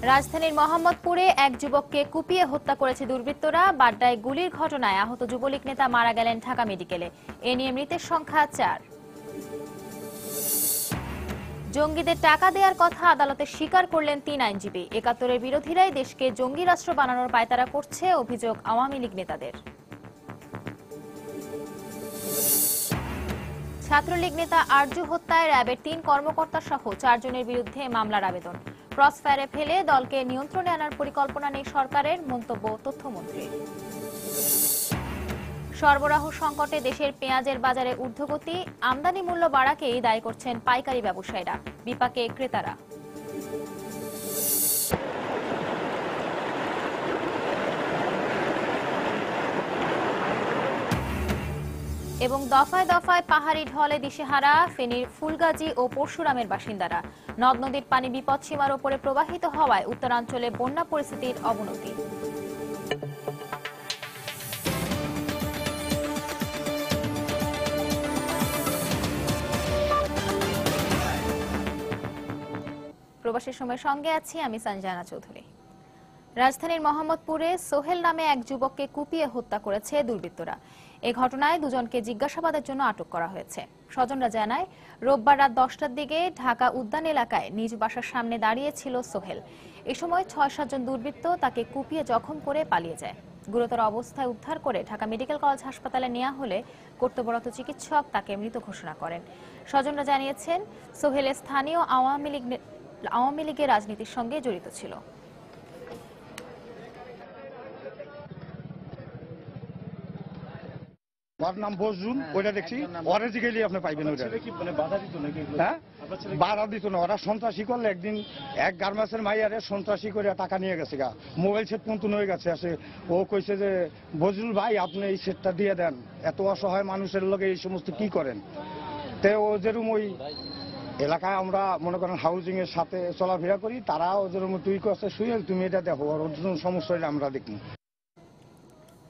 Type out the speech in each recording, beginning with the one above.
রাজধানীর মোহাম্মদপুরে এক যুবককে কুপিয়ে হত্যা করেছে দুর্বৃত্তরা। বাড্ডায় গুলির ঘটনায় আহত যুবলীগ নেতা মারা গেলেন ঢাকা মেডিকেলে। এ নিয়ে মৃতের সংখ্যা 4। জঙ্গিদের টাকা দেওয়ার কথা আদালতে স্বীকার করলেন 3 আইনজীবী। ৭১-এর বিরোধীরাই দেশকে জঙ্গি রাষ্ট্র বানানোর পায়তারা করছে, অভিযোগ আওয়ামী লীগ নেতাদের। ছাত্রলীগ নেতা আরজু হত্যায় র্যাবের 3 কর্মকর্তা সহ 4 জনের বিরুদ্ধে মামলার আবেদন। ক্রসফায়ারে ফেলে দলকে নিয়ন্ত্রণে আনার পরিকল্পনা নেই সরকারের, মন্তব্য তথ্যমন্ত্রী। সরবরাহ সংকটে দেশের পেঁয়াজের বাজারে ঊর্ধ্বগতি, আমদানি মূল্য বাড়াকেই দায়ী করছেন পাইকারি ব্যবসায়ীরা, বিপাকে ক্রেতারা। এবং দফায় দফায় পাহাড়ি ঢলে দিশেহারা ফেনীর ফুলগাজী ও পরশুরামের বাসিন্দারা। নদ নদীর পানি বিপদসীমার ওপরে প্রবাহিত হওয়ায় উত্তরাঞ্চলে বন্যা পরিস্থিতির অবনতি। প্রবাসের সময় সঙ্গে আছি আমি সঞ্জনা চৌধুরী। রাজধানীর মোহাম্মদপুরে সোহেল নামে এক যুবককে কুপিয়ে হত্যা করেছে দুর্বৃত্তরা। এ ঘটনায় দুজনকে জিজ্ঞাসাবাদের জন্য আটক করা হয়েছে। স্বজনরা জানায়, রোববার রাত 10টার দিকে ঢাকা উদ্যান এলাকায় নিজ বাসার সামনে দাঁড়িয়ে ছিল সোহেল। এ সময় 6-7 জন দুর্বৃত্ত তাকে কুপিয়ে জখম করে পালিয়ে যায়। গুরুতর অবস্থায় উদ্ধার করে ঢাকা মেডিকেল কলেজ হাসপাতালে নেওয়া হলে কর্তব্যরত চিকিৎসক তাকে মৃত ঘোষণা করেন। স্বজনরা জানিয়েছেন, সোহেল স্থানীয় আওয়ামী লীগের রাজনীতির সঙ্গে জড়িত ছিল। ওর নাম বজরুল, ওইটা দেখছি অরিজিনালি আপনি পাইবেন। ওইটা হ্যাঁ, বাধা দিত না। ওরা সন্ত্রাসী করলে একদিন এক গার্মেন্টসের মাইয়ারে সন্ত্রাসী করে টাকা নিয়ে গেছে গা, মোবাইল সেট পর্যন্ত হয়ে গেছে। আসে ও কইছে যে বজরুল ভাই আপনি এই সেটটা দিয়ে দেন, এত অসহায় মানুষের লগে এই সমস্ত কি করেন। তে ও যেরকম ওই এলাকায় আমরা মনে করেন হাউজিং এর সাথে চলাফেরা করি, তারাও যেরকম তুই করছে শুয়ে তুমি এটা দেখো, ওর সমস্যা আমরা দেখি।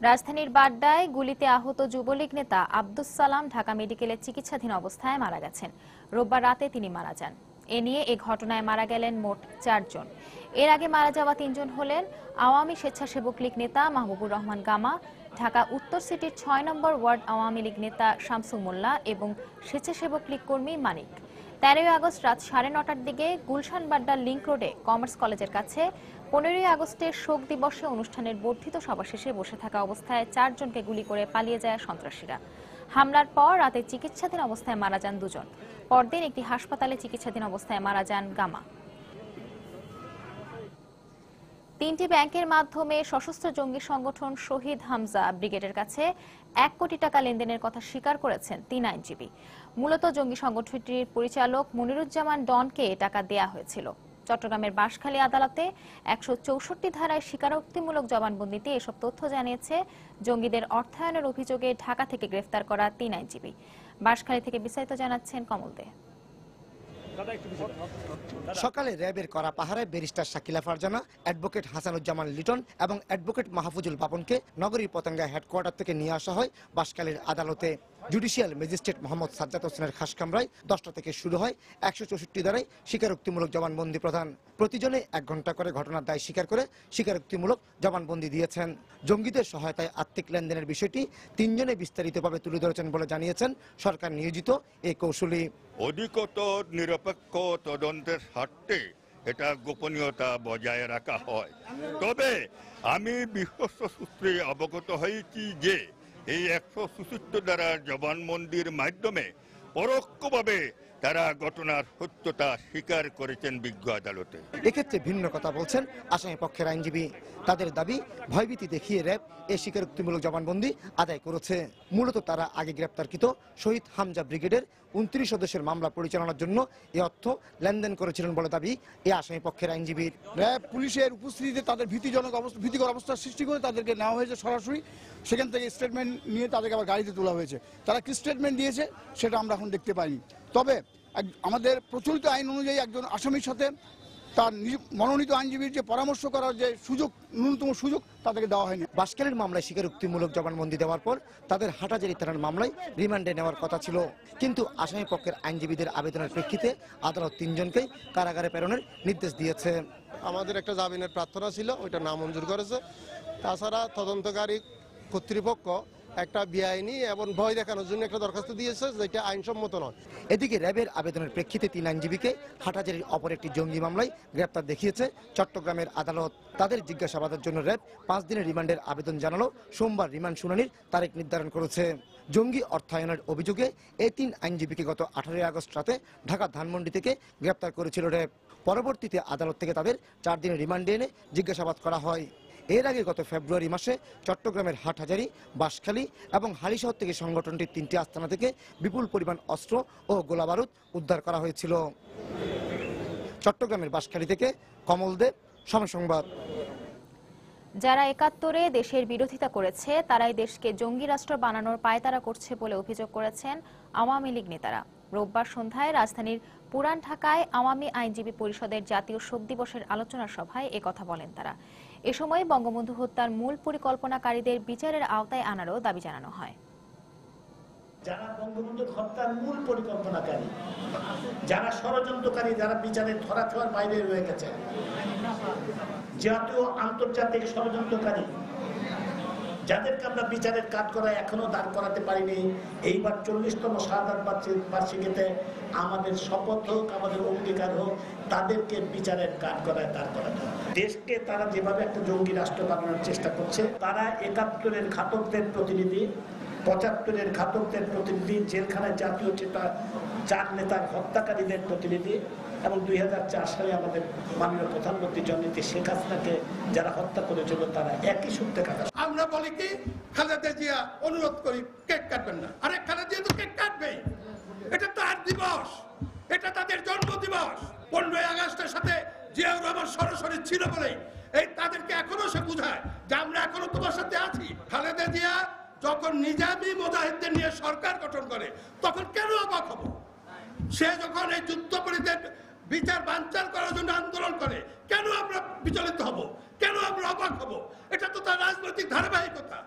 রাজধানীর বাড্ডায় গুলিতে আহত যুবলীগ নেতা আব্দুস সালাম ঢাকা মেডিকেলে চিকিৎসাধীন অবস্থায় মারা গেছেন। রোববার রাতে তিনি মারা যান। এ নিয়ে এ ঘটনায় মারা গেলেন মোট 4 জন। এর আগে মারা যাওয়া 3 জন হলেন আওয়ামী স্বেচ্ছাসেবক লীগ নেতা মাহবুবুর রহমান গামা, ঢাকা উত্তর সিটির 6 নম্বর ওয়ার্ড আওয়ামী লীগ নেতা শামসু মোল্লা এবং স্বেচ্ছাসেবক লীগ কর্মী মানিক। 13 আগস্ট রাত 9:30টার দিকে গুলশান বাড্ডা লিংক রোডে কমার্স কলেজের কাছে 15 আগস্টের শোক দিবসে অনুষ্ঠানের বর্ধিত সভা শেষে বসে থাকা অবস্থায় 4 জনকে গুলি করে পালিয়ে যায় সন্ত্রাসীরা। হামলার পর রাতে চিকিৎসাধীন অবস্থায় মারা যান 2 জন। পরদিন একটি হাসপাতালে চিকিৎসাধীন অবস্থায় মারা যান গামা। 3টি ব্যাংকের মাধ্যমে সশস্ত্র জঙ্গি সংগঠন শহীদ হামজা ব্রিগেডের কাছে 1 কোটি টাকা লেনদেনের কথা স্বীকার করেছেন 3 আইনজীবী। মূলত জঙ্গি সংগঠনটির পরিচালক মনিরুজ্জামান ডনকে টাকা দেয়া হয়েছিল। চট্টগ্রামের বাঁশখালী আদালতে 164 ধারায় স্বীকারোক্তিমূলক জবানবন্দিতে এসব তথ্য জানিয়েছে জঙ্গিদের অর্থায়নের অভিযোগে ঢাকা থেকে গ্রেফতার করা 3 আইনজীবী। বাঁশখালী থেকে বিস্তারিত জানাচ্ছেন কমল দে। সকালে র্যাবের করা পাহারায় ব্যারিস্টার শাকিলা ফারজানা, অ্যাডভোকেট হাসানুজ্জামান লিটন এবং অ্যাডভোকেট মাহফুজুল বাপনকে নগরীর পতেঙ্গা হেডকোয়ার্টার থেকে নিয়ে আসা হয় বাঁশখালীর আদালতে। জুডিশিয়াল ম্যাজিস্ট্রেট মোহাম্মদ সাজ্জাদ হোসেনের খাস কামরায় 10টা থেকে শুরু হয় 164 ধারায় স্বীকারোক্তিমূলক জবানবন্দি প্রদান। প্রতিজনে 1 ঘন্টা করে ঘটনার দায় স্বীকার করে স্বীকারোক্তিমূলক জবানবন্দি দিয়েছেন। জঙ্গিদের সহায়তায় আর্থিক লেনদেনের বিষয়টি 3 জনে বিস্তারিতভাবে তুলে ধরেছেন বলে জানিয়েছেন সরকার নিয়োজিত এই কৌশলী। অধিকতর নিরপেক্ষ তদন্তের স্বার্থে এটা গোপনীয়তা বজায় রাখা হয়। তবে আমি বিশ্বস্ত সূত্রে অবগত হয়েছি যে এই 164 ধারার জবানবন্দির মাধ্যমে পরোক্ষভাবে তারা ঘটনার সত্যতা স্বীকার করেছেন বিজ্ঞ আদালতে। এক্ষেত্রে ভিন্ন কথা বলছেন আসামি পক্ষের আইনজীবী। তাদের দাবি, ভয়ভীতি দেখিয়ে র্যাব এই স্বীকারোক্তিমূলক জবানবন্দি আদায় করেছে। মূলত তারা আগে গ্রেপ্তারকৃত শহীদ হামজা ব্রিগেডের 29 সদস্যের মামলা পরিচালনার জন্য এই অর্থ লেনদেন করেছিলেন বলে দাবি এই আসামি পক্ষের আইনজীবীর। র্যাব পুলিশের উপস্থিতিতে তাদের ভীতিকর অবস্থা সৃষ্টি করে তাদেরকে নেওয়া হয়েছে সরাসরি। সেখান থেকে স্টেটমেন্ট নিয়ে তাদেরকে আবার গাড়িতে তোলা হয়েছে। তারা কি স্টেটমেন্ট দিয়েছে সেটা আমরা এখন দেখতে পাইনি। তবে আমাদের প্রচলিত আইন অনুযায়ী একজন আসামির সাথে তার মনোনীত আইনজীবীর যে পরামর্শ করার যে সুযোগ, ন্যূনতম সুযোগ তাদেরকে দেওয়া হয়নি। বাঁশখালীর মামলায় স্বীকারোক্তিমূলক জবানবন্দি দেওয়ার পর তাদের হাটহাজারী থানার মামলায় রিমান্ডে নেওয়ার কথা ছিল, কিন্তু আসামি পক্ষের আইনজীবীদের আবেদনের প্রেক্ষিতে আদালত 3 জনকেই কারাগারে প্রেরণের নির্দেশ দিয়েছে। আমাদের একটা জামিনের প্রার্থনা ছিল, ওইটা নামঞ্জুর করেছে। তাছাড়া তদন্তকারী কর্তৃপক্ষ একটা বেআইনি এবং ভয় দেখানোর জন্য একটা দরখাস্ত দিয়েছে, যেটা আইনসম্মত নয়। এদিকে র্যাবের আবেদনের প্রেক্ষিতে 3 আইনজীবীকে হাটহাজারীর অপর একটি জঙ্গি মামলায় গ্রেপ্তার দেখিয়েছে চট্টগ্রামের আদালত। তাদের জিজ্ঞাসাবাদের জন্য র্যাব 5 দিনের রিমান্ডের আবেদন জানালো সোমবার রিমান্ড শুনানির তারিখ নির্ধারণ করেছে। জঙ্গি অর্থায়নের অভিযোগে এই 3 আইনজীবীকে গত 18 আগস্ট রাতে ঢাকা ধানমন্ডি থেকে গ্রেপ্তার করেছিল র্যাব। পরবর্তীতে আদালত থেকে তাদের 4 দিনের রিমান্ডে এনে জিজ্ঞাসাবাদ করা হয়। এর আগে গত ফেব্রুয়ারি মাসে চট্টগ্রামের হাটহাজারী, বাঁশখালী এবং হালিশহর থেকে সংগঠনটির 3টি আস্তানা থেকে বিপুল পরিমাণ অস্ত্র ও গোলাবারুদ উদ্ধার করা হয়েছিল। চট্টগ্রামের বাঁশখালী থেকে কমল দেব, সময় সংবাদ। যারা 71-এ দেশের বিরোধিতা করেছে তারাই দেশকে জঙ্গি রাষ্ট্র বানানোর পায়তারা করছে বলে অভিযোগ করেছেন আওয়ামী লীগ নেতারা। রোববার সন্ধ্যায় রাজধানীর পুরান ঢাকায় আওয়ামী আইনজীবী পরিষদের জাতীয় শোক দিবসের আলোচনা সভায় একথা বলেন তারা। এ সময় বঙ্গবন্ধু হত্যার মূল পরিকল্পনাকারীদের বিচারের আওতায় আনারও দাবি জানানো হয়। যারা বঙ্গবন্ধু হত্যার মূল পরিকল্পনাকারী, যারা ষড়যন্ত্রকারী, যারা বিচারের ধরাছোঁয়ার বাইরে রয়ে গেছে, জাতীয় আন্তর্জাতিক ষড়যন্ত্রকারী, যাদেরকে আমরা বিচারের কাঠগড়ায় এখনো দাঁড় করাতে পারিনি, এইবার 40তম শাহাদাত বার্ষিকীতে আমাদের শপথ হোক, আমাদের অঙ্গীকার হোক, তাদেরকে বিচারের কাঠগড়ায় দাঁড় করাতে হবে। দেশকে তারা যেভাবে একটা জঙ্গি রাষ্ট্র বানানোর চেষ্টা করছে, তারা 71-এর ঘাতকদের প্রতিনিধি, 75-এর ঘাতকদের প্রতিনিধি, জেলখানায় জাতীয় 4 নেতার হত্যাকারীদের প্রতিনিধি, এবং 2004 সালে আমাদের মাননীয় প্রধানমন্ত্রী জননেত্রী শেখ হাসিনাকে যারা হত্যা করেছিল, তারা একই সূত্রে কাটা। আমরা বলি কি, খালেদা জিয়া অনুরোধ করি কেক কাটবেন না। আরে খালেদা জিয়া তো কেক কাটবে, এটা তার দিবস, এটা তাদের জন্ম দিবস। 15ই আগস্টের সাথে জিয়াউর রহমান সরাসরি ছিল বলে এই তাদেরকে এখনো সে বুঝায় যে আমরা এখনো তোমার সাথে আছি। খালেদা জিয়া যখন নিজামী মুজাহিদদের নিয়ে সরকার গঠন করে তখন কেন অবাক হব? সে যখন এই যুদ্ধপরীদের বিচার বানচাল করার জন্য আন্দোলন করে, কেন আমরা বিচলিত হব? কেন আমরা অবাক হব? এটা তো তার রাজনৈতিক ধারাবাহিকতা।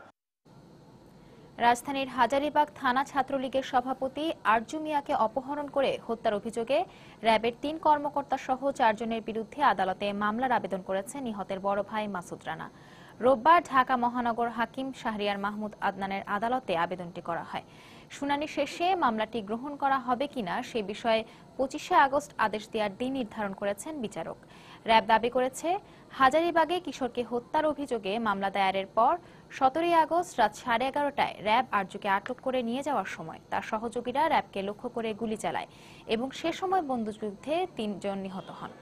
রাজধানীর হাজারীবাগ থানা ছাত্রলীগের সভাপতি আরজু মিয়াকে অপহরণ করে হত্যার অভিযোগে র্যাবের 3 কর্মকর্তা সহ 4 জনের বিরুদ্ধে আদালতে মামলার আবেদন করেছে নিহতের বড় ভাই মাসুদ রানা। রোববার ঢাকা মহানগর হাকিম শাহরিয়ার মাহমুদ আদনানের আদালতে আবেদনটি করা হয়। শুনানি শেষে মামলাটি গ্রহণ করা হবে কিনা সে বিষয়ে 25শে আগস্ট আদেশ দেওয়ার দিন নির্ধারণ করেছেন বিচারক। র্যাব দাবি করেছে, হাজারীবাগে কিশোরকে হত্যার অভিযোগে মামলা দায়েরের পর 17ই আগস্ট রাত 11:30টায় র্যাব আরজুকে আটক করে নিয়ে যাওয়ার সময় তার সহযোগীরা র্যাবকে লক্ষ্য করে গুলি চালায় এবং সে সময় বন্দুকযুদ্ধে 3 জন নিহত হন।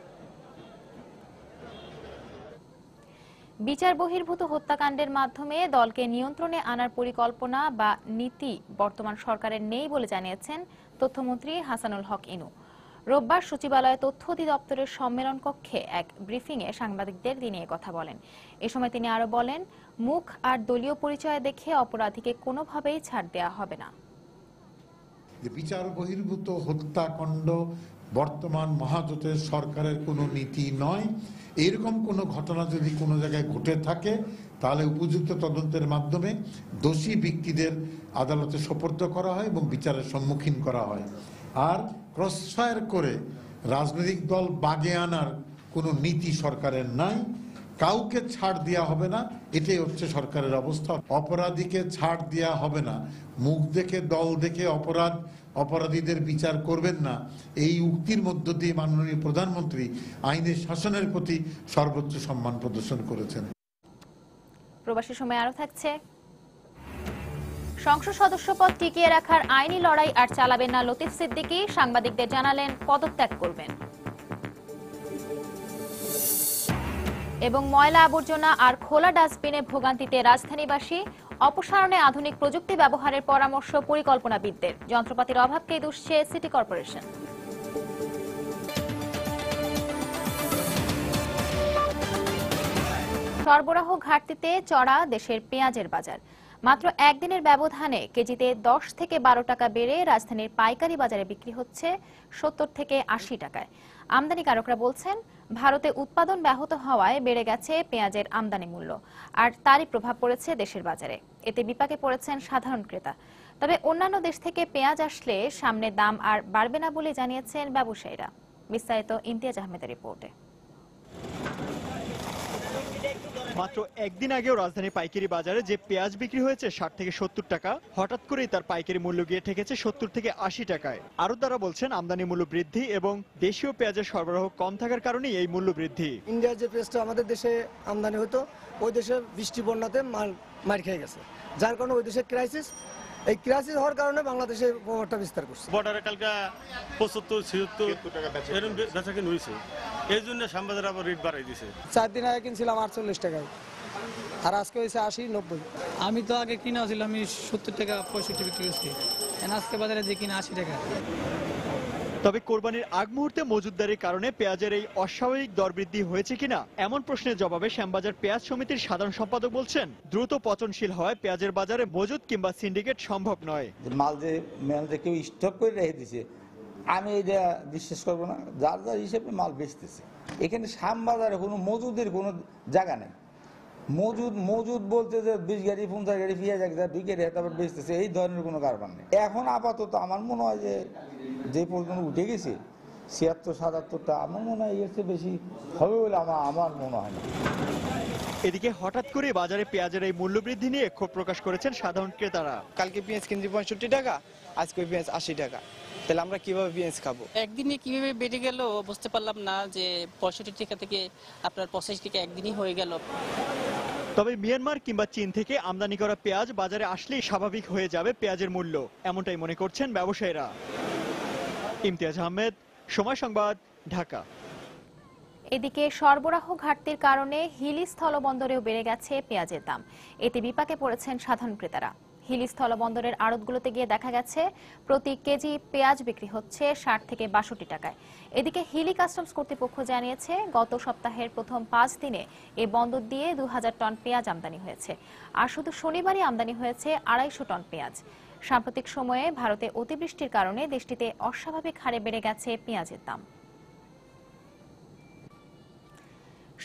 বিচার বহির্ভূত হত্যাকাণ্ডের মাধ্যমে দলকে নিয়ন্ত্রণে আনার পরিকল্পনা বা নীতি বর্তমান সরকারের নেই বলে জানিয়েছেন তথ্যমন্ত্রী হাসানুল হক ইনু। রোববার সচিবালয়ে তথ্য অধিদপ্তরের সম্মেলন কক্ষে এক ব্রিফিংয়ে সাংবাদিকদের তিনি কথা বলেন। এ সময় তিনি আরো বলেন, মুখ আর দলীয় পরিচয় দেখে অপরাধীকে কোনোভাবেই ছাড় দেওয়া হবে না। বিচার বহির্ভূত হত্যাকাণ্ড বর্তমান মহাজোটের সরকারের কোনো নীতি নয়। এরকম কোনো ঘটনা যদি কোনো জায়গায় ঘটে থাকে তাহলে উপযুক্ত তদন্তের মাধ্যমে দোষী ব্যক্তিদের আদালতে সোপর্দ করা হয় এবং বিচারের সম্মুখীন করা হয়। আর ক্রসফায়ার করে রাজনৈতিক দল বাগে আনার কোনো নীতি সরকারের নাই। কাউকে ছাড় দেওয়া হবে না, এটাই হচ্ছে সরকারের অবস্থা। অপরাধীকে ছাড় দেওয়া হবে না, মুখ দেখে দল দেখে অপরাধীদের বিচার করবেন না, এই উক্তির মধ্য দিয়ে মাননীয় প্রধানমন্ত্রী আইনের শাসনের প্রতি সর্বোচ্চ সম্মান প্রদর্শন করেছেন। প্রবাসী সময় আরো থাকছে। সংসদ সদস্য পদ টিকিয়ে রাখার আইনি লড়াই আর চালাবেন না লতিফ সিদ্দিকী, সাংবাদিকদের জানালেন পদত্যাগ করবেন। এবং ময়লা আবর্জনা আর খোলা ডাস্টবিনে ভোগান্তিতে রাজধানীবাসী, অপসারণে আধুনিক প্রযুক্তি ব্যবহারের পরামর্শ পরিকল্পনাবিদদের, যন্ত্রপাতির অভাবকে দুষছে সিটি কর্পোরেশন। সরবরাহ ঘাটতিতে চড়া দেশের পেঁয়াজের বাজার। মাত্র একদিনের ব্যবধানে কেজিতে 10 থেকে 12 টাকা বেড়ে রাজধানীর পাইকারি বাজারে বিক্রি হচ্ছে 70 থেকে 80 টাকায়। আমদানিকারকরা বলছেন, ভারতে উৎপাদন ব্যাহত হওয়ায় বেড়ে গেছে পেঁয়াজের আমদানি মূল্য, আর তারই প্রভাব পড়েছে দেশের বাজারে। এতে বিপাকে পড়েছেন সাধারণ ক্রেতা। তবে অন্যান্য দেশ থেকে পেঁয়াজ আসলে সামনে দাম আর বাড়বে না বলে জানিয়েছেন ব্যবসায়ীরা। বিস্তারিত ইমতিয়াজ আহমেদের রিপোর্টে। মাত্র একদিন আগেও রাজধানী পাইকারি বাজারে যে পেঁয়াজ বিক্রি হয়েছে 60 থেকে 70 টাকা, হঠাৎ করেই তার পাইকারি মূল্য গিয়ে ঠেকেছে 70 থেকে 80 টাকায়। আড়তদাররা বলছেন আমদানি মূল্য বৃদ্ধি এবং দেশীয় পেঁয়াজের সরবরাহ কম থাকার কারণেই এই মূল্য বৃদ্ধি। ইন্ডিয়ার যে পেঁয়াজটা আমাদের দেশে আমদানি হতো, ওই দেশে বৃষ্টি বন্যাতে মার খেয়ে গেছে, যার কারণে ওই দেশে ক্রাইসিস। এই ক্রাইসিস হওয়ার কারণে বাংলাদেশে প্রভাবটা বিস্তার করছে। বর্ডারে কালকে 75-76 টাকা বেচাকেন হয়েছে, এই জন্য শ্যামবাজার আবার রেট বাড়াই দিছে। 4 দিন আগে কিনছিলাম 48 টাকায়, আর আজকে হয়েছে 80-90। আমি তো আগে কিনা ছিল আমি 70 টাকা 65 বিক্রি করছি, আজকে বাজারে যে কিনা 80 টাকা। তবে কোরবানির আগ মুহূর্তে মজুতদারির কারণে পেঁয়াজের এই অস্বাভাবিক দর বৃদ্ধি হয়েছে কিনা এমন প্রশ্নের জবাবে শ্যামবাজার পেঁয়াজ সমিতির সাধারণ সম্পাদক বলছেন, দ্রুত পচনশীল হয় পেঁয়াজের বাজারে মজুত কিংবা সিন্ডিকেট সম্ভব নয়। মাল যে কেউ স্টক করে রেখে দিছে, আমি এটা বিশ্বাস করবো না। যার যার হিসেবে মাল বেচতেছে, এখানে শ্যামবাজারে কোনো মজুদের কোনো জায়গা নেই। মজুদ বলতে যে 20 গাড়ি 50 গাড়ি পেঁয়াজ এক জায়গায় ঢুকে রেখে তারপর বেচতেছে, এই ধরনের কোনো কারবার নেই। এখন আপাতত আমার মনে হয় যে পর্যন্ত উঠে গেছে 76-77টা, আমার মনে হয় এর চেয়ে বেশি হবে বলে আমার মনে হয় না। এদিকে হঠাৎ করে বাজারে পেঁয়াজের এই মূল্য বৃদ্ধি নিয়ে ক্ষোভ প্রকাশ করেছেন সাধারণ ক্রেতারা। কালকে পেঁয়াজ কিনছি 65 টাকা, আজকে পেঁয়াজ 80 টাকা, তাহলে আমরা কিভাবে পেঁয়াজ খাবো? একদিনে কিভাবে বেড়ে গেল বুঝতে পারলাম না, যে 65 টাকা থেকে আপনার 85 টাকা একদিনই হয়ে গেল। তবে মিয়ানমার কিংবা চীন থেকে আমদানি করা পেঁয়াজ বাজারে আসলেই স্বাভাবিক হয়ে যাবে পেঁয়াজের মূল্য, এমনটাই মনে করছেন ব্যবসায়ীরা। ইমতিয়াজ আহমেদ, সময় সংবাদ, ঢাকা। এদিকে সরবরাহ ঘাটতির কারণে হিলি স্থলবন্দরেও বেড়ে গেছে পেঁয়াজের দাম। এতে বিপাকে পড়েছেন সাধারণ ক্রেতারা। হিলি স্থলবন্দরের আড়তগুলোতে গিয়ে দেখা গেছে প্রতি কেজি পেঁয়াজ বিক্রি হচ্ছে 60 থেকে 62 টাকায়। এদিকে হিলি কাস্টমস কর্তৃপক্ষ জানিয়েছে, গত সপ্তাহের প্রথম 5 দিনে এই বন্দর দিয়ে 2000 টন পেঁয়াজ আমদানি হয়েছে, আর শুধু শনিবারই আমদানি হয়েছে 250 টন পেঁয়াজ। সাম্প্রতিক সময়ে ভারতে অতিবৃষ্টির কারণে দেশটিতে অস্বাভাবিক হারে বেড়ে গেছে পেঁয়াজের দাম।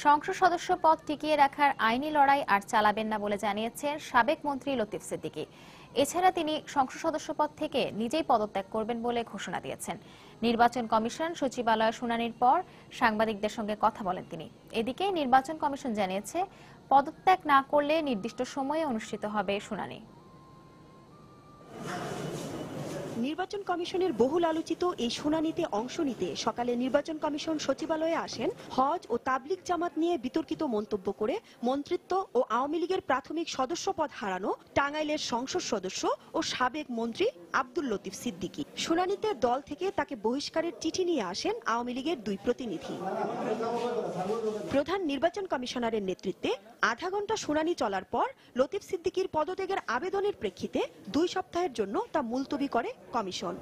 সংসদ সদস্য পদ টিকিয়ে রাখার আইনি লড়াই আর চালাবেন না বলে জানিয়েছেন সাবেক মন্ত্রী লতিফ সিদ্দিকী। এছাড়া তিনি সংসদ সদস্য পদ থেকে নিজেই পদত্যাগ করবেন বলে ঘোষণা দিয়েছেন। নির্বাচন কমিশন সচিবালয়ে শুনানির পর সাংবাদিকদের সঙ্গে কথা বলেন তিনি। এদিকে নির্বাচন কমিশন জানিয়েছে, পদত্যাগ না করলে নির্দিষ্ট সময়ে অনুষ্ঠিত হবে শুনানি। নির্বাচন কমিশনের বহুল আলোচিত এই শুনানিতে অংশ নিতে সকালে নির্বাচন কমিশন সচিবালয়ে আসেন হজ ও তাবলিগ জামাত নিয়ে বিতর্কিত মন্তব্য করে মন্ত্রিত্ব ও আওয়ামী লীগের প্রাথমিক সদস্য পদ হারানো টাঙ্গাইলের সংসদ সদস্য ও সাবেক মন্ত্রী আব্দুল লতিফ সিদ্দিকী। শুনানিতে দল থেকে তাকে বহিষ্কারের চিঠি নিয়ে আসেন আওয়ামী লীগের 2 প্রতিনিধি। প্রধান নির্বাচন কমিশনারের নেতৃত্বে আধা ঘন্টা শুনানি চলার পর লতিফ সিদ্দিকীর পদত্যাগের আবেদনের প্রেক্ষিতে 2 সপ্তাহের জন্য তা মুলতবি করে কমিশন।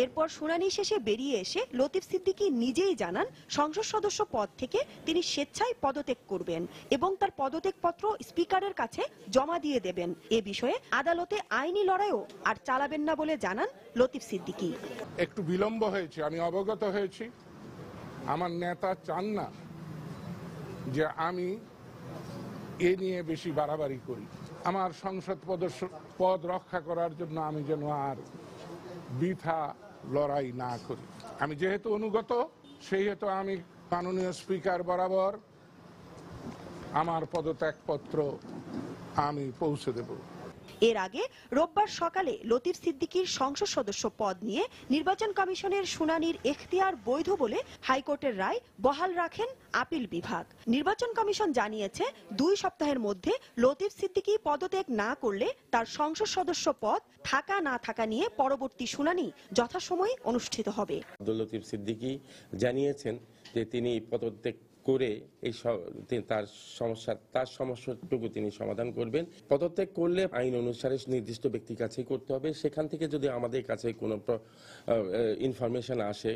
এরপর শুনানি শেষে বেরিয়ে এসে লতিফ সিদ্দিকী নিজেই জানান, সংসদ সদস্য পদ থেকে তিনি স্বেচ্ছায় পদত্যাগ করবেন এবং তার পদত্যাগপত্র স্পিকারের কাছে জমা দিয়ে দেবেন। এ বিষয়ে আদালতে আইনি লড়াইও আর চালাবেন না বলে জানান লতিফ সিদ্দিকী। একটু বিলম্ব হয়েছে, আমি অবগত হয়েছি। আমার নেতা চান না যে আমি এ নিয়ে বেশি বাড়াবাড়ি করি। আমার সংসদ পদ রক্ষা করার জন্য আমি যেন আর বৃথা লড়াই না করি। আমি যেহেতু অনুগত, সেহেতু আমি মাননীয় স্পিকার বরাবর আমার পদত্যাগপত্র আমি পৌঁছে দেব। এর আগে রোববার সকালে লতিফ সিদ্দিকীর সংসদ সদস্য পদ নিয়ে নির্বাচন কমিশনের শুনানির এখতিয়ার বৈধ বলে হাইকোর্টের রায় বহাল রাখেন আপিল বিভাগ। নির্বাচন কমিশন জানিয়েছে, 2 সপ্তাহের মধ্যে লতিফ সিদ্দিকী পদত্যাগ না করলে তার সংসদ সদস্য পদ থাকা না থাকা নিয়ে পরবর্তী শুনানি যথাসময়ে অনুষ্ঠিত হবে। আব্দুল লতিফ সিদ্দিকী জানিয়েছেন যে তিনি পদত্যাগ করে এই তার সমস্যাটুকু তিনি সমাধান করবেন। পদত্যাগ করলে আইন অনুসারে নির্দিষ্ট ব্যক্তির কাছেই করতে হবে। সেখান থেকে যদি আমাদের কাছে কোনো ইনফরমেশন আসে,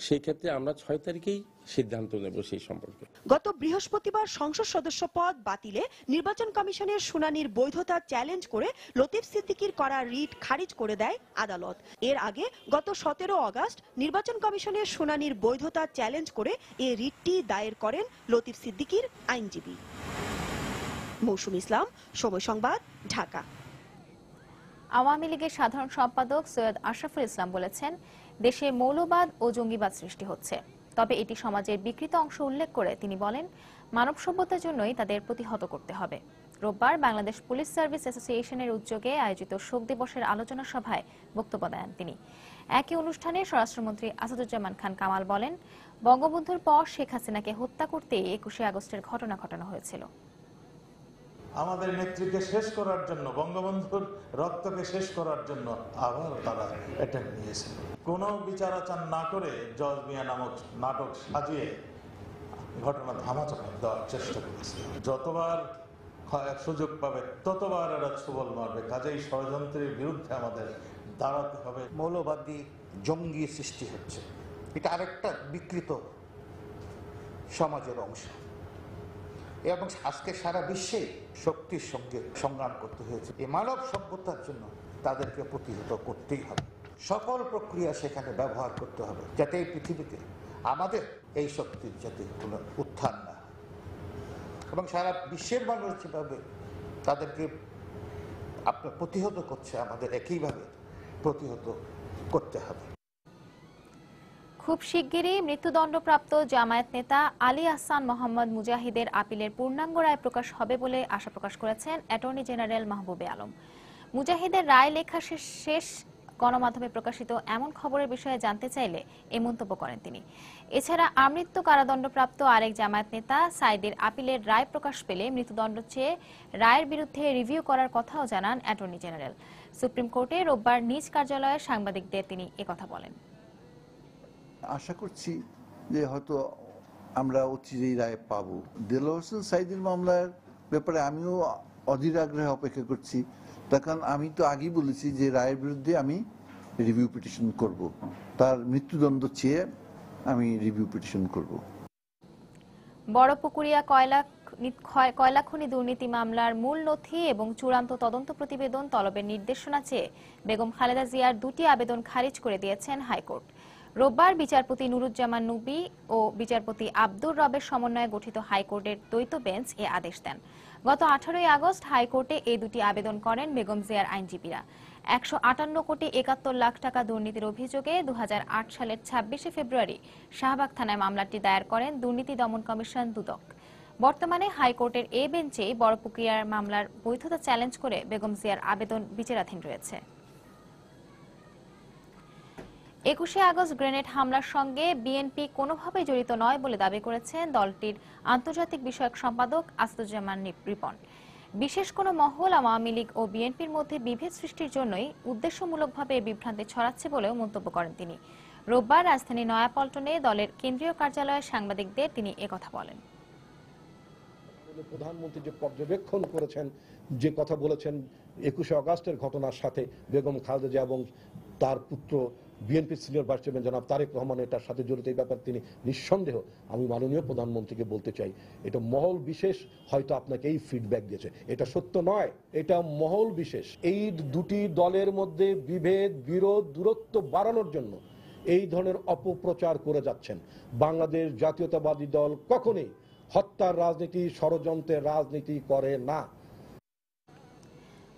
সেই ক্ষেত্রে আমরা 6 তারিখেই সিদ্ধান্ত নেব সেই সম্পর্কে। গত বৃহস্পতিবার সংসদ সদস্য পদ বাতিলে নির্বাচন কমিশনের শুনানির বৈধতা চ্যালেঞ্জ করে লতিফ সিদ্দিকীর করা রিট খারিজ করে দেয় আদালত। এর আগে গত 17 আগস্ট নির্বাচন কমিশনের শুনানির বৈধতা চ্যালেঞ্জ করে এই রিটটি দায়ের করেন লতিফ সিদ্দিকীর আইনজীবী। মৌসুম ইসলাম, সময় সংবাদ, ঢাকা। আওয়ামী লীগের সাধারণ সম্পাদক সৈয়দ আশরাফুল ইসলাম বলেছেন, দেশে মৌলবাদ ও জঙ্গিবাদ সৃষ্টি হচ্ছে, তবে এটি সমাজের বিকৃত অংশ উল্লেখ করে তিনি বলেন, মানব সভ্যতার জন্যই তাদের প্রতিহত করতে হবে। রোববার বাংলাদেশ পুলিশ সার্ভিস অ্যাসোসিয়েশনের উদ্যোগে আয়োজিত শোক দিবসের আলোচনা সভায় বক্তব্য দেন তিনি। একই অনুষ্ঠানে স্বরাষ্ট্রমন্ত্রী আসাদুজ্জামান খান কামাল বলেন, বঙ্গবন্ধুর পর শেখ হাসিনাকে হত্যা করতে 21 আগস্টের ঘটনা ঘটানো হয়েছিল। আমাদের নেত্রীকে শেষ করার জন্য, বঙ্গবন্ধুর রক্তকে শেষ করার জন্য আবার তারা অ্যাটেম্প নিয়েছিল। কোনো বিচার আচার না করে জজ মিয়া নামক নাটক সাজিয়ে ঘটনা ধামাচাপা দেওয়ার চেষ্টা করেছে। যতবার সুযোগ পাবে ততবার এরা ছুবল মারবে। কাজেই ষড়যন্ত্রের বিরুদ্ধে আমাদের দাঁড়াতে হবে। মৌলবাদী জঙ্গি সৃষ্টি হচ্ছে, এটা আরেকটা বিকৃত সমাজের অংশ, এবং আজকে সারা বিশ্বে শক্তির সঙ্গে সংগ্রাম করতে হয়েছে। এই মানব সভ্যতার জন্য তাদেরকে প্রতিহত করতেই হবে। সকল প্রক্রিয়া সেখানে ব্যবহার করতে হবে, যাতে এই পৃথিবীতে আমাদের এই শক্তির যাতে কোনো উত্থান না হয়, এবং সারা বিশ্বের মানুষ যেভাবে তাদেরকে আপনার প্রতিহত করছে, আমাদের একইভাবে প্রতিহত করতে হবে। খুব শিগগিরই মৃত্যুদণ্ডপ্রাপ্ত জামায়াত নেতা আলী আহসান মোহাম্মদ মুজাহিদের আপিলের পূর্ণাঙ্গ রায় প্রকাশ হবে বলে আশা প্রকাশ করেছেন অ্যাটর্নি জেনারেল মাহবুবে আলম। মুজাহিদের রায় লেখা শেষ গণমাধ্যমে প্রকাশিত এমন খবরের বিষয়ে জানতে চাইলে এই মন্তব্য করেন তিনি। এছাড়া আমৃত্যু কারাদণ্ডপ্রাপ্ত আরেক জামায়াত নেতা সাইদের আপিলের রায় প্রকাশ পেলে মৃত্যুদণ্ড চেয়ে রায়ের বিরুদ্ধে রিভিউ করার কথাও জানান অ্যাটর্নি জেনারেল। সুপ্রিম কোর্টে রোববার নিজ কার্যালয়ে সাংবাদিকদের তিনি একথা বলেন। আশা করছি যে হয়তো আমরা অচিরেই রায় পাবো। দেলোয়ার হোসেন সাইদের মামলার ব্যাপারে আমিও অধীর আগ্রহে অপেক্ষা করছি, তার কারণ আমি তো আগেই বলেছি যে রায়ের বিরুদ্ধে আমি রিভিউ পিটিশন করব, তার মৃত্যুদণ্ড চেয়ে আমি রিভিউ পিটিশন করব। বড়পুকুরিয়া কয়লা খনি দুর্নীতি মামলার মূল নথি এবং চূড়ান্ত তদন্ত প্রতিবেদন তলবের নির্দেশনা চেয়ে বেগম খালেদা জিয়ার 2টি আবেদন খারিজ করে দিয়েছেন হাইকোর্ট। রোববার বিচারপতি নুরুজ্জামান নুবি ও বিচারপতি আব্দুর রবের সমন্বয়ে গঠিত হাইকোর্টের দ্বৈত বেঞ্চ এ আদেশ দেন। গত 18 আগস্ট হাইকোর্টে এই 2টি আবেদন করেন বেগম জিয়ার আইনজীবীরা। 158 কোটি 71 লাখ টাকা দুর্নীতির অভিযোগে 2008 সালের 26 ফেব্রুয়ারি শাহবাগ থানায় মামলাটি দায়ের করেন দুর্নীতি দমন কমিশন দুদক। বর্তমানে হাইকোর্টের এই বেঞ্চে বড়পুকুরিয়ার মামলার বৈধতা চ্যালেঞ্জ করে বেগম জিয়ার আবেদন বিচারাধীন রয়েছে। 21 আগস্ট গ্রেনেড হামলার সঙ্গে বিএনপি কোনোভাবেই জড়িত নয় বলে দাবি করেছেন দলটির আন্তর্জাতিক বিষয়ক সম্পাদক আসাদুজ্জামান রিপন। বিশেষ কোনো মহল আওয়ামী লীগ ও বিএনপির মধ্যে বিভেদ সৃষ্টির জন্যই উদ্দেশ্যমূলকভাবে বিভ্রান্তি ছড়াচ্ছে বলেও মন্তব্য করেন তিনি। রোববার রাজধানী নয়াপল্টনে দলের কেন্দ্রীয় কার্যালয়ে সাংবাদিকদের তিনি একথা বলেন। প্রধানমন্ত্রী যে পর্যবেক্ষণ করেছেন, যে কথা বলেছেন 21 আগস্টের ঘটনার সাথে বেগম খালেদা জিয়া এবং তার পুত্র বিএনপি সিনিয়র ভাইস চেয়ারম্যান জনাব তারেক রহমান এটার সাথে জড়িত, এই ব্যাপারে তিনি নিঃসন্দেহ, আমি মাননীয় প্রধানমন্ত্রীকে বলতে চাই, এটা মহল বিশেষ হয়তো আপনাকে এই ফিডব্যাক দিয়েছে, এটা সত্য নয়, এটা মহল বিশেষ। এই দুটি দলের মধ্যে বিভেদ, বিরোধ, দূরত্ব বাড়ানোর জন্য এই ধরনের অপপ্রচার করে যাচ্ছেন। বাংলাদেশ জাতীয়তাবাদী দল কখনোই হত্যার রাজনীতি, ষড়যন্ত্রের রাজনীতি করে না।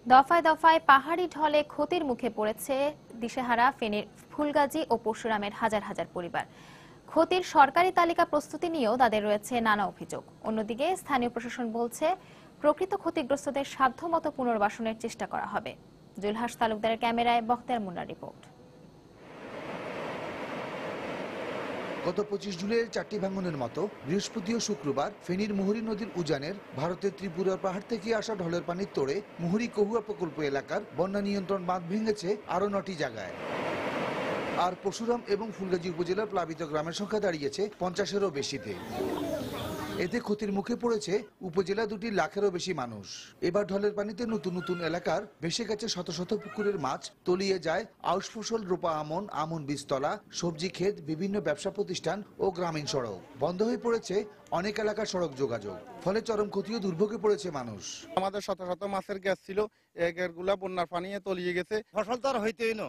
দফায় দফায় পাহাড়ি ঢলে ক্ষতির মুখে পড়েছে দিশেহারা ফেনীর ফুলগাজী ও পরশুরামের হাজার হাজার পরিবার। ক্ষতির সরকারি তালিকা প্রস্তুতি নিয়েও তাদের রয়েছে নানা অভিযোগ। অন্যদিকে স্থানীয় প্রশাসন বলছে প্রকৃত ক্ষতিগ্রস্তদের সাধ্যমতো পুনর্বাসনের চেষ্টা করা হবে। জুলহাস তালুকদারের ক্যামেরায় বখতিয়ার মুন্নার রিপোর্ট। গত 25 জুলাইয়ের 4টি ভাঙনের মতো বৃহস্পতি ও শুক্রবার ফেনীর মুহুরী নদীর উজানের ভারতের ত্রিপুরার পাহাড় থেকে আসা ঢলের পানির তোড়ে মুহুরী কহুয়া প্রকল্প এলাকার বন্যা নিয়ন্ত্রণ বাঁধ ভেঙেছে আরও 9টি জায়গায়। আর পরশুরাম এবং ফুলগাজী উপজেলার প্লাবিত গ্রামের সংখ্যা দাঁড়িয়েছে 50-এরও বেশিতে। এতে ক্ষতির মুখে পড়েছে উপজেলা দুটির লাখেরও বেশি মানুষ। এবার ঢলের পানিতে নতুন নতুন এলাকার ভেসে গেছে শত শত পুকুরের মাছ, তলিয়ে যায় আউশ ফসল, রোপা আমন, আমন বীজতলা, সবজি ক্ষেত, বিভিন্ন ব্যবসা প্রতিষ্ঠান ও গ্রামীণ সড়ক। বন্ধ হয়ে পড়েছে অনেক এলাকার সড়ক যোগাযোগ, ফলে চরম ক্ষতি ও দুর্ভোগে পড়েছে মানুষ। আমাদের শত শত মাছের গ্যাস ছিল, এই গ্যাসগুলা বন্যার পানিতে তলিয়ে গেছে। ফসল তো আর হইতেই না,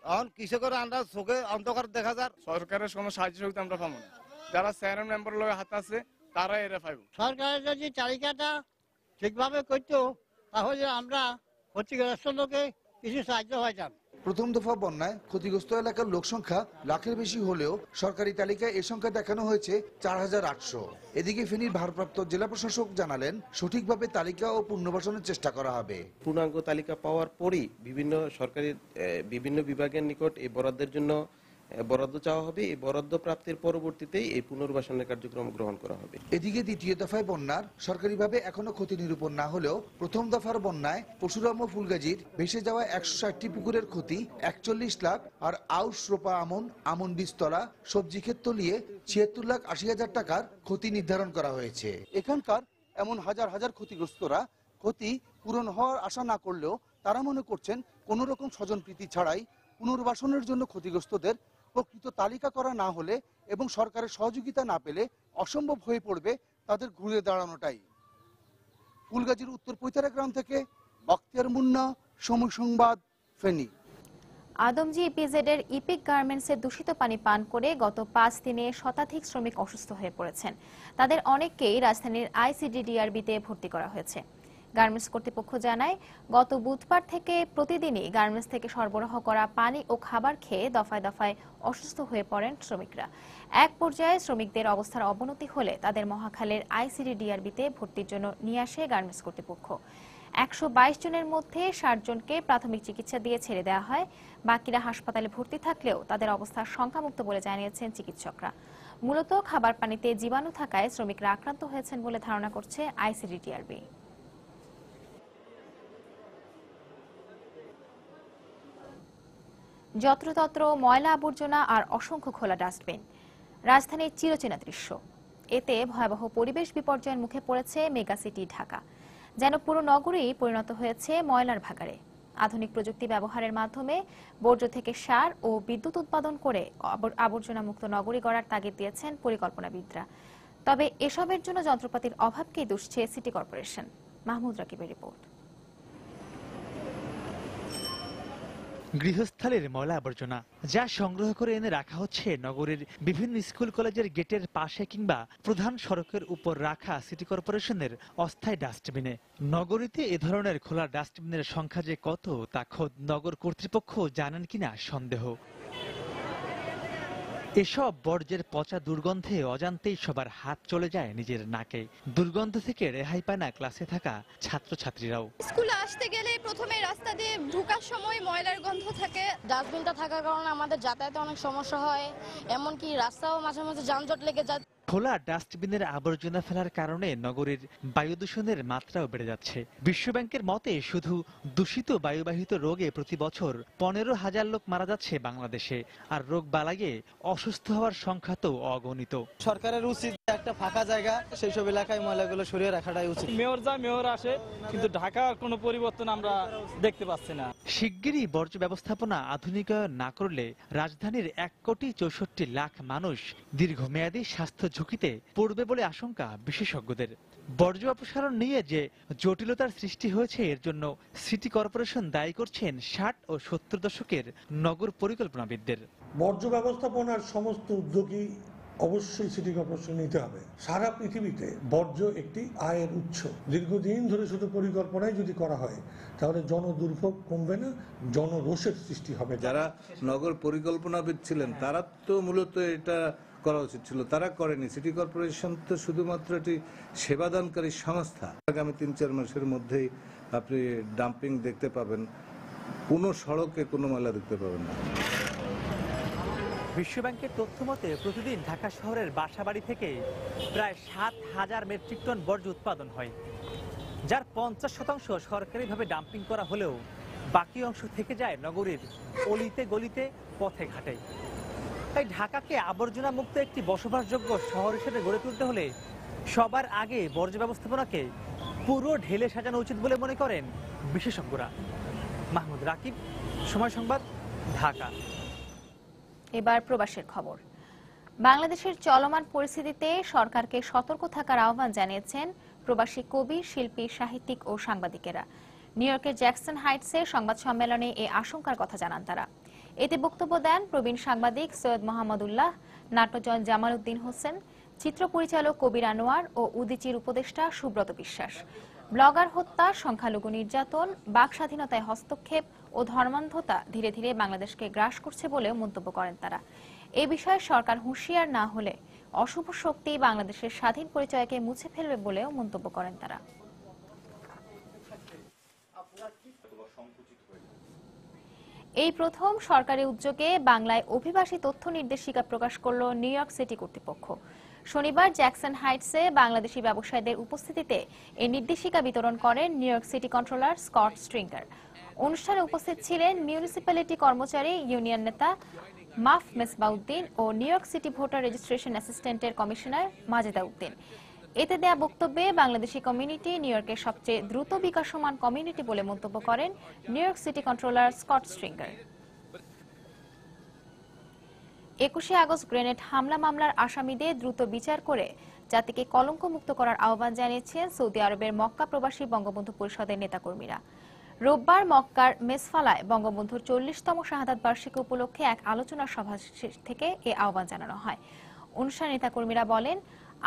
এখন কৃষকের আমরা চোখে অন্ধকার দেখা যায়। সরকারের কোনো সাহায্য সহযোগিতা আমরা পাবো না, যারা চেয়ারম্যান মেম্বার লগে হাত আছে তারা এরা পাইব। সরকারের যদি তালিকাটা ঠিকভাবে করতো তাহলে আমরা ক্ষতিগ্রস্ত লোকে কিছু সাহায্য পাইতাম। প্রথম দফা বন্যায় ক্ষতিগ্রস্ত এলাকার লোক সংখ্যা লাখের বেশি হলেও সরকারি তালিকায় এ সংখ্যা দেখানো হয়েছে 4800। এদিকে ফেনীর ভারপ্রাপ্ত জেলা প্রশাসক জানালেন, সঠিকভাবে তালিকা ও পুনর্বাসনের চেষ্টা করা হবে। পূর্ণাঙ্গ তালিকা পাওয়ার পরই বিভিন্ন সরকারি বিভিন্ন বিভাগের নিকট এই বরাদ্দের জন্য বরাদ্দ চাওয়া হবে। এই বরাদ্দ প্রাপ্তির পরবর্তীতেই এই পুনর্বাসনের কার্যক্রম গ্রহণ করা হবে। এদিকে দ্বিতীয় দফায় বন্যার সরকারিভাবে এখনো ক্ষতি নিরূপণ না হলেও প্রথম দফার বন্যায় পরশুরাম ও ফুলগাজীর ভেসে যাওয়া 160টি পুকুরের ক্ষতি 41 লাখ, আর আউশ, রোপা আমন, আমন বীজতলা, সবজি ক্ষেত তলিয়ে 76,80,000 টাকার ক্ষতি নির্ধারণ করা হয়েছে। এখানকার এমন হাজার হাজার ক্ষতিগ্রস্তরা ক্ষতি পূরণ হওয়ার আশা না করলেও তারা মনে করছেন কোনো রকম স্বজনপ্রীতি ছাড়াই পুনর্বাসনের জন্য ক্ষতিগ্রস্তদের প্রকৃত তালিকা করা না হলে এবং সরকারের সহযোগিতা না পেলে অসম্ভব হয়ে পড়বে তাদের ঘুরে দাঁড়ানোটাই। ফুলগাজীর উত্তর পৈতারা গ্রাম থেকে বখতিয়ার মুন্না, সময় সংবাদ, ফেনী। আদমজী ইপিজেড এর ইপিক গার্মেন্টসের দূষিত পানি পান করে গত 5 দিনে শতাধিক শ্রমিক অসুস্থ হয়ে পড়েছেন। তাদের অনেককেই রাজধানীর আইসিডিডিআরবিতে ভর্তি করা হয়েছে। গার্মেন্টস কর্তৃপক্ষ জানায়, গত বুধবার থেকে প্রতিদিনই গার্মেন্টস থেকে সরবরাহ করা পানি ও খাবার খেয়ে দফায় দফায় অসুস্থ হয়ে পড়েন শ্রমিকরা। এক পর্যায়ে শ্রমিকদের অবস্থার অবনতি হলে তাদের মহাখালীর আইসিডিডিআরবিতে ভর্তির জন্য নিয়ে আসে গার্মেন্টস কর্তৃপক্ষ। 122 জনের মধ্যে 60 জনকে প্রাথমিক চিকিৎসা দিয়ে ছেড়ে দেওয়া হয়। বাকিরা হাসপাতালে ভর্তি থাকলেও তাদের অবস্থা শঙ্কামুক্ত বলে জানিয়েছেন চিকিৎসকরা। মূলত খাবার পানিতে জীবাণু থাকায় শ্রমিকরা আক্রান্ত হয়েছেন বলে ধারণা করছে আইসিডিডিআরবি। যত্রতত্র ময়লা আবর্জনা আর অসংখ্য খোলা ডাস্টবিন, রাজধানীর চিরচেনা দৃশ্য। এতে ভয়াবহ পরিবেশ বিপর্যয়ের মুখে পড়েছে মেগাসিটি ঢাকা। যেন পুরো নগরী পরিণত হয়েছে ময়লার ভাগাড়ে। আধুনিক প্রযুক্তি ব্যবহারের মাধ্যমে বর্জ্য থেকে সার ও বিদ্যুৎ উৎপাদন করে আবর্জনা মুক্ত নগরী গড়ার তাগিদ দিয়েছেন পরিকল্পনাবিদরা। তবে এসবের জন্য যন্ত্রপাতির অভাবকেই দুষছে সিটি কর্পোরেশন। মাহমুদ রাকিবের রিপোর্ট। গৃহস্থালির ময়লা আবর্জনা যা সংগ্রহ করে এনে রাখা হচ্ছে নগরীর বিভিন্ন স্কুল কলেজের গেটের পাশে কিংবা প্রধান সড়কের উপর রাখা সিটি কর্পোরেশনের অস্থায়ী ডাস্টবিনে। নগরীতে এ ধরনের খোলা ডাস্টবিনের সংখ্যা যে কত তা খোদ নগর কর্তৃপক্ষ জানেন কিনা সন্দেহ। এসব বর্জ্যের পচা দুর্গন্ধে অজান্তেই সবার হাত চলে যায় নিজের নাকে। দুর্গন্ধ থেকে রেহাই পায় না ক্লাসে থাকা ছাত্রছাত্রীরাও। স্কুলে আসতে গেলে প্রথমে রাস্তা দিয়ে ঢোকার সময় ময়লার গন্ধ থাকে। ডাস্টবিনটা থাকার কারণে আমাদের যাতায়াতে অনেক সমস্যা হয়, এমনকি রাস্তাও মাঝে মাঝে যানজট লেগে যায়। খোলা ডাস্টবিনের আবর্জনা ফেলার কারণে নগরীর বায়ু দূষণের মাত্রাও বেড়ে যাচ্ছে। বিশ্বব্যাংকের মতে শুধু দূষিত বায়ুবাহিত রোগে প্রতি বছর 15,000 লোক মারা যাচ্ছে বাংলাদেশে, আর রোগ বালাইয়ে অসুস্থ হওয়ার সংখ্যা তো অগণিত। সরকারের উচিত একটা ফাঁকা জায়গা সেই সব এলাকায় ময়লাগুলো সরিয়ে রাখাটাই উচিত। মেয়র যায়, মেয়র আসে, কিন্তু ঢাকার কোনো পরিবর্তন আমরা দেখতে পাচ্ছি না। শিগগিরই বর্জ্য ব্যবস্থাপনা আধুনিকায়ন না করলে রাজধানীর 1,64,00,000 মানুষ দীর্ঘমেয়াদী স্বাস্থ্য ঝুঁকিতে পড়বে বলে আশঙ্কা বিশেষজ্ঞদের। বর্জ্য অপসারণ নিয়ে যে জটিলতার সৃষ্টি হয়েছে এর জন্য সিটি কর্পোরেশন দায়ী করছেন 60 ও 70 দশকের নগর পরিকল্পনাবিদদের। বর্জ্য ব্যবস্থাপনার সমস্ত উদ্যোগই অবশ্যই সিটি কর্পোরেশন নিতে হবে। সারা পৃথিবীতে বর্জ্য একটি আয়ের উৎস। দীর্ঘদিন ধরে শুধু পরিকল্পনাই যদি করা হয় তাহলে জনদুর্ভোগ কমবে না, জনরোষের সৃষ্টি হবে। যারা নগর পরিকল্পনাবিদ ছিলেন তারা তো মূলত এটা করা উচিত ছিল, তারা করেনি। সিটি কর্পোরেশন তো শুধুমাত্র একটি সেবাদানকারী সংস্থা। আগামী 3-4 মাসের মধ্যেই আপনি ডাম্পিং দেখতে পাবেন, কোনো সড়কে কোনো ময়লা দেখতে পাবেন না। বিশ্বব্যাংকের তথ্য মতে প্রতিদিন ঢাকা শহরের বাসাবাড়ি থেকে প্রায় 7,000 মেট্রিক টন বর্জ্য উৎপাদন হয়, যার 50% সরকারিভাবে ডাম্পিং করা হলেও বাকি অংশ থেকে যায় নগরীর অলিতে গলিতে, পথে ঘাটে। তাই ঢাকাকে আবর্জনা মুক্ত একটি বসবাসযোগ্য শহর হিসেবে গড়ে তুলতে হলে সবার আগে বর্জ্য ব্যবস্থাপনাকে পুরো ঢেলে সাজানো উচিত বলে মনে করেন বিশেষজ্ঞরা। মাহমুদ রাকিব, সময় সংবাদ, ঢাকা। এবার প্রবাসের খবর। বাংলাদেশের চলমান পরিস্থিতিতে সরকারকে সতর্ক থাকার আহ্বান জানিয়েছেন প্রবাসী কবি, শিল্পী, সাহিত্যিক ও সাংবাদিকেরা। নিউ ইয়র্কের জ্যাকসন হাইটসে সংবাদ সম্মেলনে এই আশঙ্কার কথা জানান তারা। এতে বক্তব্য দেন প্রবীণ সাংবাদিক সৈয়দ মোহাম্মদুল্লাহ, নাট্যজন জামাল উদ্দিন হোসেন, চিত্র পরিচালক কবির আনোয়ার ও উদীচীর উপদেষ্টা সুব্রত বিশ্বাস। ব্লগার হত্যা, সংখ্যালঘু নির্যাতন, বাক স্বাধীনতায় হস্তক্ষেপ ও ধর্মান্ধতা ধীরে ধীরে বাংলাদেশকে গ্রাস করছে বলেও মন্তব্য করেন তারা। এ বিষয়ে সরকার হুঁশিয়ার না হলে অশুভ শক্তি বাংলাদেশের স্বাধীন পরিচয়কে মুছে ফেলবে বলেও মন্তব্য করেন তারা। এই প্রথম সরকারি উদ্যোগে বাংলায় অভিবাসী তথ্য নির্দেশিকা প্রকাশ করল নিউ ইয়র্ক সিটি কর্তৃপক্ষ। শনিবার জ্যাকসন হাইটসে বাংলাদেশি ব্যবসায়ীদের উপস্থিতিতে এই নির্দেশিকা বিতরণ করেন New York City controller Scott Stringer. অনুষ্ঠানে উপস্থিত ছিলেন মিউনিসিপ্যালিটি কর্মচারী ইউনিয়ন নেতা মাফ মেসবাউদ্দিন ও New York City voter registration অ্যাসিস্ট্যান্টের কমিশনার মাজেদা উদ্দিন। এতে দেয়া বক্তব্যে বাংলাদেশি কমিউনিটি নিউ ইয়র্কের সবচেয়ে দ্রুত বিকাশমান কমিউনিটি বলে মন্তব্য করেন New York City controller Scott Stringer. 21শে আগস্ট গ্রেনেড হামলা মামলার আসামিদের দ্রুত বিচার করে জাতিকে কলঙ্কমুক্ত করার আহ্বান জানিয়েছেন সৌদি আরবের মক্কা প্রবাসী বঙ্গবন্ধু পরিষদের নেতাকর্মীরা। রোববার মক্কার মেসফালায় বঙ্গবন্ধুর 40তম শাহাদাত বার্ষিকী উপলক্ষে এক আলোচনা সভা থেকে এ আহ্বান জানানো হয়। অনুষ্ঠানে নেতাকর্মীরা বলেন,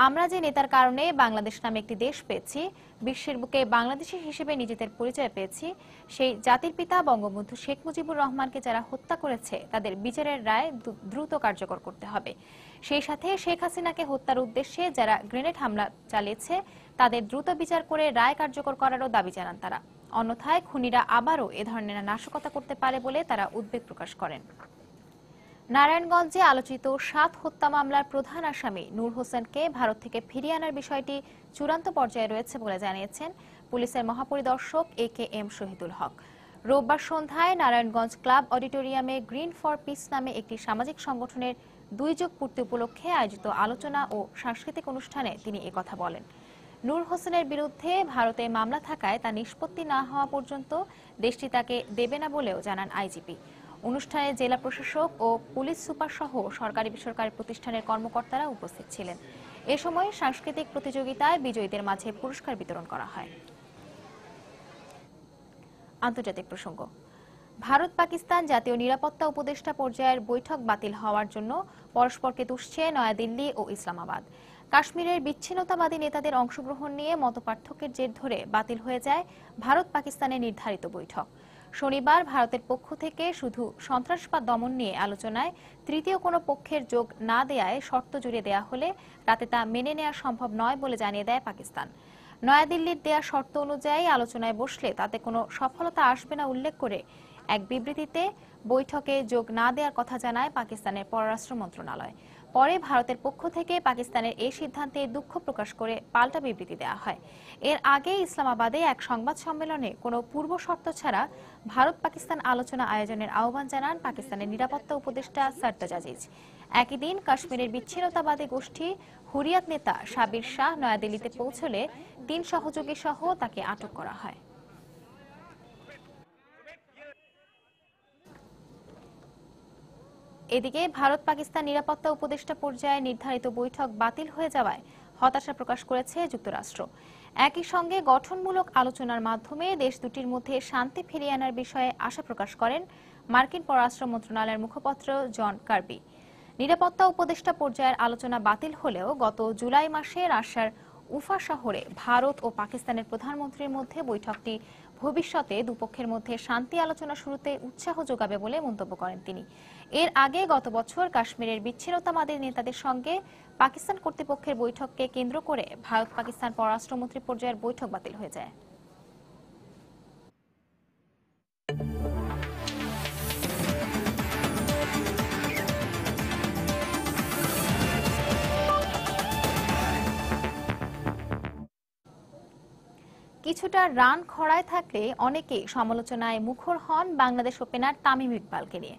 আমরা যে নেতার কারণে বাংলাদেশ নামে একটি দেশ পেয়েছি, বিশ্বের বুকে বাংলাদেশী হিসেবে নিজেদের পরিচয় পেয়েছি, সেই জাতির পিতা বঙ্গবন্ধু শেখ মুজিবুর রহমানকে যারা হত্যা করেছে তাদের বিচারের রায় দ্রুত কার্যকর করতে হবে। সেই সাথে শেখ হাসিনাকে হত্যার উদ্দেশ্যে যারা গ্রেনেড হামলা চালিয়েছে তাদের দ্রুত বিচার করে রায় কার্যকর করারও দাবি জানান তারা। অন্যথায় খুনিরা আবারও এ ধরনের নাশকতা করতে পারে বলে তারা উদ্বেগ প্রকাশ করেন। নারায়ণগঞ্জে আলোচিত 7 হত্যা মামলার প্রধান আসামি নূর হোসেনকে ভারত থেকে ফিরিয়ে আনার বিষয়টি চূড়ান্ত পর্যায়ে রয়েছে বলে জানিয়েছেন পুলিশের মহাপরিদর্শক AKM শহীদুল হক। রোববার সন্ধ্যায় নারায়ণগঞ্জ ক্লাব অডিটোরিয়ামে গ্রিন ফর পিস নামে একটি সামাজিক সংগঠনের 2 যোগ পূর্তি উপলক্ষে আয়োজিত আলোচনা ও সাংস্কৃতিক অনুষ্ঠানে তিনি একথা বলেন। নূর হোসেনের বিরুদ্ধে ভারতে মামলা থাকায় তা নিষ্পত্তি না হওয়া পর্যন্ত দেশটি তাকে দেবে না বলেও জানান আইজিপি। অনুষ্ঠানে জেলা প্রশাসক ও পুলিশ সুপার সহ সরকারি বেসরকারি প্রতিষ্ঠানের কর্মকর্তারা উপস্থিত ছিলেন। এ সময় সাংস্কৃতিক প্রতিযোগিতায় বিজয়ীদের মাঝে পুরস্কার বিতরণ করা হয়। আন্তর্জাতিক প্রসঙ্গ। ভারত পাকিস্তান জাতীয় নিরাপত্তা উপদেষ্টা পর্যায়ের বৈঠক বাতিল হওয়ার জন্য পরস্পরকে দুষছে নয়াদিল্লি ও ইসলামাবাদ। কাশ্মীরের বিচ্ছিন্নতাবাদী নেতাদের অংশগ্রহণ নিয়ে মতপার্থক্যের জের ধরে বাতিল হয়ে যায় ভারত পাকিস্তানের নির্ধারিত বৈঠক। শনিবার ভারতের পক্ষ থেকে শুধু সন্ত্রাসবাদ দমন নিয়ে আলোচনায় তৃতীয় কোনো পক্ষের যোগ না দেয়ায় শর্ত জুড়ে দেয়া হলে রাতে তা মেনে নেওয়া সম্ভব নয় বলে জানিয়ে দেয় পাকিস্তান। নয়াদিল্লির দেয়া শর্ত অনুযায়ী আলোচনায় বসলে তাতে কোনো সফলতা আসবে না উল্লেখ করে এক বিবৃতিতে বৈঠকে যোগ না দেওয়ার কথা জানায় পাকিস্তানের পররাষ্ট্র মন্ত্রণালয়। পরে ভারতের পক্ষ থেকে পাকিস্তানের এই সিদ্ধান্তে দুঃখ প্রকাশ করে পাল্টা বিবৃতি দেওয়া হয়। এর আগে ইসলামাবাদে এক সংবাদ সম্মেলনে কোনো পূর্ব শর্ত ছাড়া ভারত পাকিস্তান আলোচনা আয়োজনের আহ্বান জানান পাকিস্তানের নিরাপত্তা উপদেষ্টা সারতাজ আজিজ। একই দিন কাশ্মীরের বিচ্ছিন্নতাবাদী গোষ্ঠী হুরিয়াত নেতা সাবির শাহ নয়াদিল্লিতে পৌঁছলে 3 সহযোগী সহ তাকে আটক করা হয়। এদিকে ভারত পাকিস্তান নিরাপত্তা উপদেষ্টা পর্যায়ে নির্ধারিত বৈঠক বাতিল হয়ে যাওয়ায় হতাশা প্রকাশ করেছে যুক্তরাষ্ট্র। একই সঙ্গে গঠনমূলক আলোচনার মাধ্যমে দেশ দুটির মধ্যে শান্তি ফিরিয়ে আনার বিষয়ে আশা প্রকাশ করেন মার্কিন পররাষ্ট্র মন্ত্রণালয়ের মুখপাত্র জন কার্বি। নিরাপত্তা উপদেষ্টা পর্যায়ের আলোচনা বাতিল হলেও গত জুলাই মাসে রাশিয়ার উফা শহরে ভারত ও পাকিস্তানের প্রধানমন্ত্রীর মধ্যে বৈঠকটি ভবিষ্যতে দুপক্ষের মধ্যে শান্তি আলোচনা শুরুতে উৎসাহ যোগাবে বলে মন্তব্য করেন তিনি। এর আগে গত বছর কাশ্মীরের বিচ্ছিন্নতাবাদী নেতাদের সঙ্গে পাকিস্তান কর্তৃপক্ষের বৈঠককে কেন্দ্র করে ভারত পাকিস্তান পররাষ্ট্রমন্ত্রী পর্যায়ের বৈঠক বাতিল হয়ে যায়। কিছুটা রান খরায় থাকলে অনেকেই সমালোচনায় মুখর হন বাংলাদেশ ওপেনার তামিম ইকবালকে নিয়ে।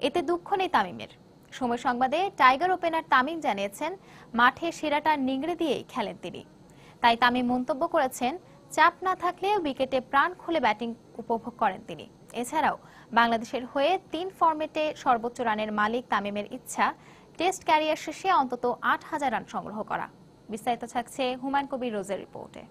এতে দুঃখ নেই তামিমের, সময় সংবাদে টাইগার ওপেনার তামিম জানিয়েছেন মাঠে সেরাটা নিংড়ে দিয়েই খেলেন তিনি। তাই তামিম মন্তব্য করেছেন চাপ না থাকলে উইকেটে প্রাণ খুলে ব্যাটিং উপভোগ করেন তিনি। এছাড়াও বাংলাদেশের হয়ে 3 ফরম্যাটে সর্বোচ্চ রানের মালিক তামিমের ইচ্ছা টেস্ট ক্যারিয়ার শেষে অন্তত 8,000 রান সংগ্রহ করা। বিস্তারিত থাকছে হুমায়ুন কবির রোজের রিপোর্টে।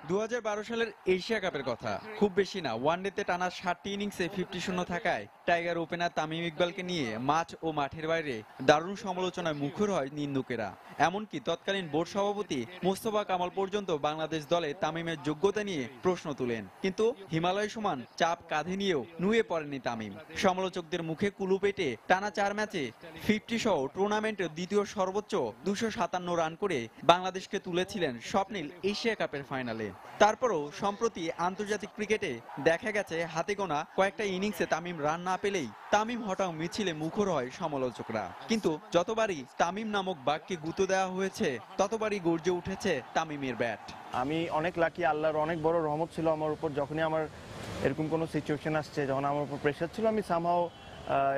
2012 সালের এশিয়া কাপের কথা, খুব বেশি না, ওয়ানডেতে টানা 60টি ইনিংসে 50 থাকায় টাইগার ওপেনার তামিম ইকবালকে নিয়ে মাঠ ও মাঠের বাইরে দারুণ সমালোচনায় মুখর হয় নিন্দুকেরা। এমনকি তৎকালীন বোর্ড সভাপতি মোস্তফা কামাল পর্যন্ত বাংলাদেশ দলে তামিমের যোগ্যতা নিয়ে প্রশ্ন তুলেন। কিন্তু হিমালয় সমান চাপ কাঁধে নিয়েও নুয়ে পড়েননি তামিম। সমালোচকদের মুখে কুলু পেটে টানা 4 ম্যাচে 50 সহ টুর্নামেন্টের দ্বিতীয় সর্বোচ্চ 257 রান করে বাংলাদেশকে তুলেছিলেন স্বপ্নিল এশিয়া কাপের ফাইনালে। তারপরও সম্প্রতি আন্তর্জাতিক ক্রিকেটে দেখা গেছে হাতে গোনা কয়েকটা ইনিংসে তামিম রান না পেলেই তামিম হঠাৎ মিছিলে মুখর হয় সমালোচকরা। কিন্তু যতবারই তামিম নামক বাক্যে গুঁতো দেওয়া হয়েছে ততবারই গর্জে উঠেছে তামিমের ব্যাট। আমি অনেক লাকি, আল্লাহর অনেক বড় রহমত ছিল আমার উপর। যখনই আমার এরকম কোনো সিচুয়েশন আসছে, যখন আমার উপর প্রেশার ছিল, আমি সামহাও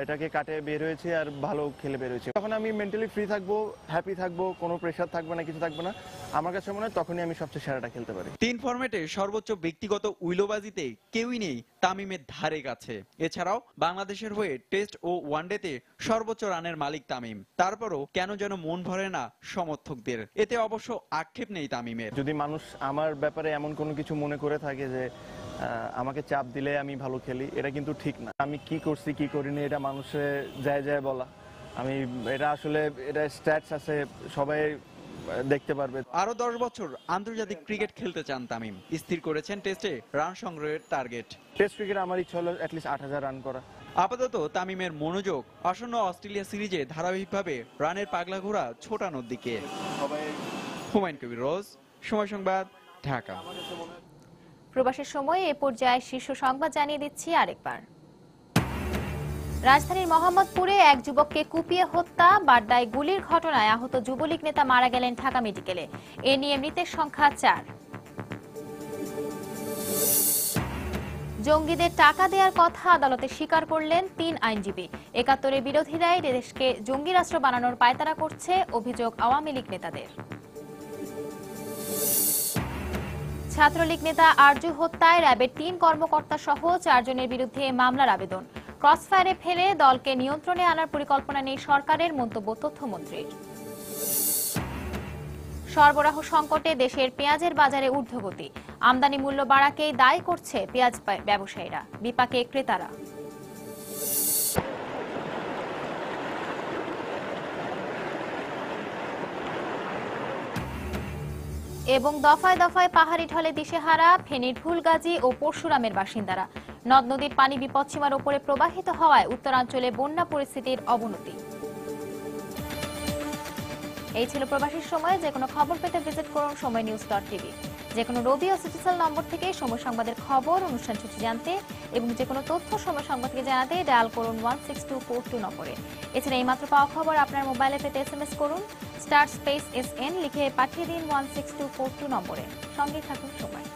এটাকে কাটে বের হয়েছি আর ভালো খেলে বের হয়েছি। তখন আমি মেন্টালি ফ্রি থাকবো, হ্যাপি থাকবো, কোনো প্রেশার থাকবে না, কিছু থাকবে না। আমার কাছে মনে হয় তখনই আমি সবচেয়ে সেরাটা খেলতে পারি। 3 ফরম্যাটে সর্বোচ্চ ব্যক্তিগত উইলোবাজিতে কেউই নেই তামিমের ধারে কাছে। এছাড়াও বাংলাদেশের হয়ে টেস্ট ও ওয়ানডেতে সর্বোচ্চ রানের মালিক তামিম। তারপরও কেন যেন মন ভরে না সমর্থকদের। এতে অবশ্য আক্ষেপ নেই তামিমের। যদি মানুষ আমার ব্যাপারে এমন কোনো কিছু মনে করে থাকে যে আমাকে চাপ দিলে আমি ভালো খেলি, এটা কিন্তু ঠিক না। আমি কি করছি কি করিনি এটা মানুষের যায় বলা, আমি এটা আসলে এটা স্ট্যাটস আছে, সবাই দেখতে পারবে। আরো 10 বছর আন্তর্জাতিক ক্রিকেট খেলতে চান তামিম। স্থির করেছেন টেস্টে রান সংগ্রহের টার্গেট। টেস্ট ক্রিকেট আমার ইচ্ছা হলো অ্যাটলিস্ট 8,000 রান করা। আপাতত তামিমের মনোযোগ আসন্ন অস্ট্রেলিয়া সিরিজে ধারাবাহিকভাবে রানের পাগলা ঘোড়া ছোটানোর দিকে। হুমায়ুন কবির রোজ, সময় সংবাদ, ঢাকা। প্রবাসের সময় এ পর্যায়ে শীর্ষ সংবাদ জানিয়ে দিচ্ছি আরেকবার। রাজধানীর মোহাম্মদপুরে এক যুবককে কুপিয়ে হত্যা, বাড্ডায় গুলির ঘটনায় আহত যুবলীগ নেতা মারা গেলেন ঢাকা মেডিকেলে। এ নিয়ে মৃতের সংখ্যা 4। জঙ্গিদের টাকা দেওয়ার কথা আদালতে স্বীকার করলেন 3 আইনজীবী। 71-এর বিরোধীরাই দেশকে জঙ্গি রাষ্ট্র বানানোর পায়তারা করছে, অভিযোগ আওয়ামী লীগ নেতাদের। ছাত্রলীগ নেতা আরজু হত্যায় র্যাবের 3 কর্মকর্তা সহ 4 জনের বিরুদ্ধে মামলার আবেদন। ক্রসফায়ারে ফেলে দলকে নিয়ন্ত্রণে আনার পরিকল্পনা নেই সরকারের, মন্তব্য তথ্যমন্ত্রীর। সরবরাহ সংকটে দেশের পেঁয়াজের বাজারে ঊর্ধ্বগতি। আমদানি মূল্য বাড়াকেই দায়ী করছে পেঁয়াজ ব্যবসায়ীরা, বিপাকে ক্রেতারা। এবং দফায় দফায় পাহাড়ি ঢলে দিশেহারা ফেনীর ফুলগাজী ও পরশুরামের বাসিন্দারা। নদ নদীর পানি বিপদসীমার উপরে প্রবাহিত হওয়ায় উত্তরাঞ্চলে বন্যা পরিস্থিতির অবনতি। এই ছিল প্রবাসীর সময়। যে কোনো খবর পেতে ভিজিট করুন সময়নিউজ.tv। যে কোনো রবি ও সিটিসেল নম্বর থেকে সময় সংবাদের খবর, অনুষ্ঠান সূচি জানতে এবং যে কোনো তথ্য সময় সংবাদ থেকে জানাতে ডায়াল করুন 16242 নম্বরে। এছাড়া এইমাত্র পাওয়া খবর আপনার মোবাইলে পেতে SMS করুন *SN লিখে পাঠিয়ে দিন 16242 নম্বরে। সঙ্গে থাকুন সময়।